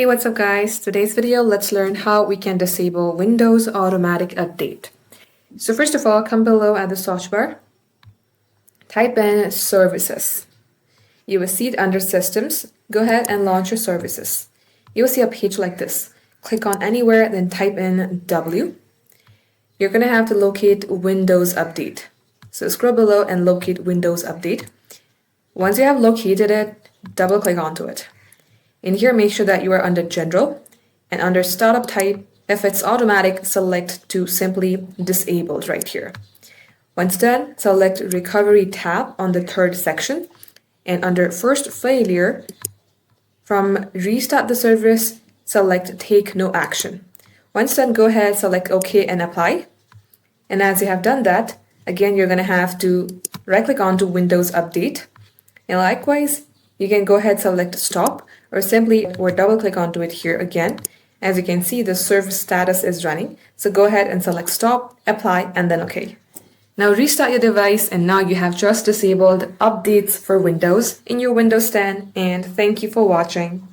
Hey, what's up guys? Today's video, let's learn how we can disable Windows Automatic Update. So first of all, come below at the search bar, type in Services. You will see it under Systems. Go ahead and launch your services. You will see a page like this. Click on anywhere, then type in W. You're going to have to locate Windows Update. So scroll below and locate Windows Update. Once you have located it, double click onto it. In here, make sure that you are under General, and under Startup Type, if it's automatic, select to simply Disabled right here. Once done, select Recovery tab on the third section, and under First Failure, from Restart the Service, select Take No Action. Once done, go ahead, select OK and Apply. And as you have done that, again, you're going to have to right-click onto Windows Update. And likewise, you can go ahead, select Stop, or simply double-click onto it here again. As you can see, the service status is running. So go ahead and select Stop, Apply, and then OK. Now restart your device, and now you have just disabled updates for Windows in your Windows 10. And thank you for watching.